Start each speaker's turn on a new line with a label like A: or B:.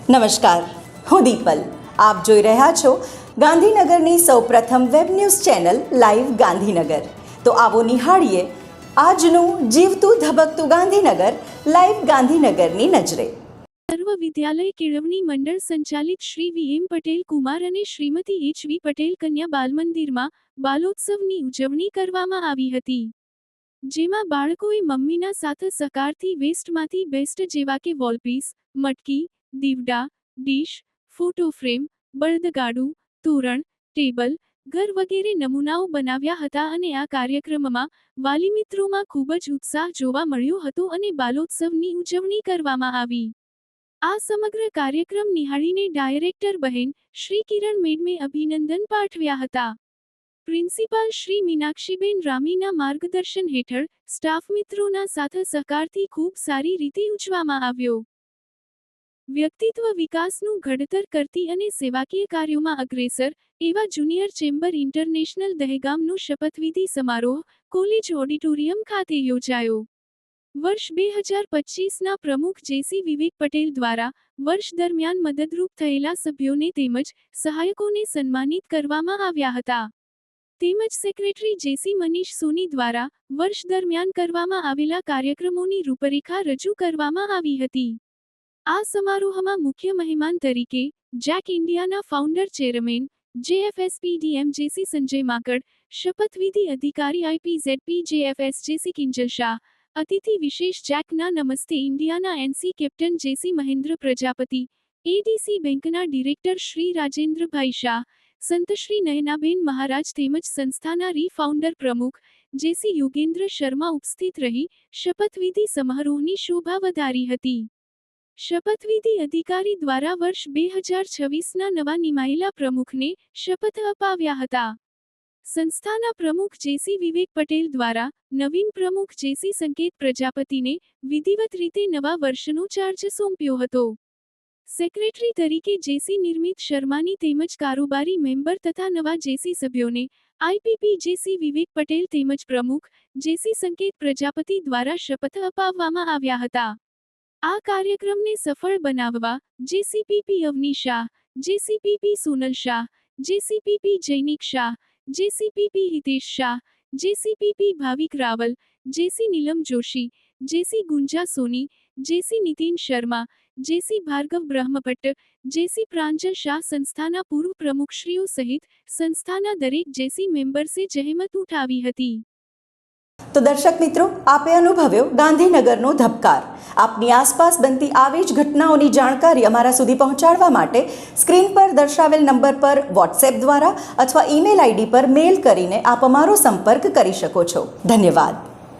A: નમસ્કાર, હું દીપલ. આપ જોઈ રહ્યા છો ગાંધીનગરની સૌપ્રથમ web news channel live Gandhinagar. તો આવો નિહાળીએ આજનું જીવતું ધબકતું ગાંધીનગર લાઈવ ગાંધીનગરની નજરે.
B: સર્વ વિદ્યાલય કેળવણી મંડળ સંચાલિત શ્રી વી.એમ. પટેલ કુમાર અને શ્રીમતી એચ.વી. પટેલ કન્યા બાલમંદિરમાં બાલોત્સવની ઉજવણી કરવામાં આવી હતી, જેમાં બાળકોએ મમ્મીના સાથ સહકારથી વેસ્ટમાંથી બેસ્ટ જેવા કે વોલપીસ, મટકી, દીવડા, ડીશ, ફોટો ફ્રેમ, બળદગાડું, તોરણ, ટેબલ, ઘર વગેરે નમૂનાઓ બનાવ્યા હતા અને આ કાર્યક્રમમાં વાલીમિત્રોમાં ખૂબ જ ઉત્સાહ જોવા મળ્યો હતો અને બાલોત્સવની ઉજવણી કરવામાં આવી. આ સમગ્ર કાર્યક્રમ નિહાળીને ડાયરેક્ટર બહેન શ્રી કિરણ મેડમે અભિનંદન પાઠવ્યા હતા. પ્રિન્સિપાલ શ્રી મીનાક્ષીબેન રામીના માર્ગદર્શન હેઠળ સ્ટાફ મિત્રોના સાથ સહકારથી ખૂબ સારી રીતે ઉજવવામાં આવ્યો. વ્યક્તિત્વ વિકાસનું ઘડતર કરતી અને સેવાકીય કાર્યોમાં અગ્રેસર એવા જુનિયર ચેમ્બર ઇન્ટરનેશનલ દહેગામનો શપથવિધિ સમારોહ કોલેજ ઓડિટોરિયમ ખાતે યોજાયો. વર્ષ 2025ના પ્રમુખ જેસી વિવેક પટેલ દ્વારા વર્ષ દરમિયાન મદદરૂપ થયેલા સભ્યોને તેમજ સહાયકોને સન્માનિત કરવામાં આવ્યા હતા. તેમજ સેક્રેટરી જેસી મનીષ સોની દ્વારા વર્ષ દરમિયાન કરવામાં આવેલા કાર્યક્રમોની રૂપરેખા રજૂ કરવામાં આવી હતી. આ સમારોહમાં મુખ્ય મહેમાન તરીકે જેક ઇન્ડિયાના ફાઉન્ડર ચેરમેન જેએફએસપીડીએમ જેસી સંજય માકડ, શપથવિધિ અધિકારી આઈપીઝેડપી જેએફએસ જેસી કિંજલ શાહ, અતિથિ વિશેષ જેકના નમસ્તે ઇન્ડિયાના એનસી કેપ્ટન જેસી મહેન્દ્ર પ્રજાપતિ, એડીસી બેંકના ડિરેક્ટર શ્રી રાજેન્દ્રભાઈ શાહ, સંતશ્રી નયનાબેન મહારાજ તેમજ સંસ્થાના રી-ફાઉન્ડર પ્રમુખ જેસી યોગેન્દ્ર શર્મા ઉપસ્થિત રહી શપથવિધિ સમારોહની શોભા વધારી હતી. શપથવિધિ અધિકારી દ્વારા વર્ષ 2026ના નવા નિમાયેલા પ્રમુખને શપથ અપાવ્યા હતા. સંસ્થાના પ્રમુખ જેસી વિવેક પટેલ દ્વારા નવીન પ્રમુખ જેસી સંકેત પ્રજાપતિને વિધિવત રીતે નવા વર્ષનો ચાર્જ સોંપ્યો હતો. સેક્રેટરી તરીકે જેસી નિર્મિત શર્માની તેમજ કારોબારી મેમ્બર તથા નવા જેસી સભ્યોને આઈપીપી જેસી વિવેક પટેલ તેમજ પ્રમુખ જેસી સંકેત પ્રજાપતિ દ્વારા શપથ અપાવવામાં આવ્યા હતા. આ કાર્યક્રમને સફળ બનાવવા જેસીપીપી અવની શાહ, જેસીપીપી સોનલ શાહ, જેસીપીપી જૈનિક શાહ, જેસીપીપી હિતેશ શાહ, જેસીપીપી ભાવિક રાવલ, જેસી નીલમ જોશી, જેસી ગુંજા સોની, જેસી નીતિન શર્મા, જેસી ભાર્ગવ બ્રહ્મભટ્ટ, જેસી પ્રાંજલ શાહ સંસ્થાના પૂર્વ પ્રમુખશ્રીઓ સહિત સંસ્થાના દરેક જેસી મેમ્બર્સે જહેમત ઉઠાવી હતી.
A: તો દર્શક મિત્રો, આપે અનુભવ્યો ગાંધીનગરનો ધબકાર. આપની આસપાસ બનતી આવી જ ઘટનાઓની જાણકારી અમારા સુધી પહોંચાડવા માટે સ્ક્રીન પર દર્શાવેલ નંબર પર વોટ્સએપ દ્વારા અથવા ઈમેલ આઈડી પર મેલ કરીને આપ અમારો સંપર્ક કરી શકો છો. ધન્યવાદ.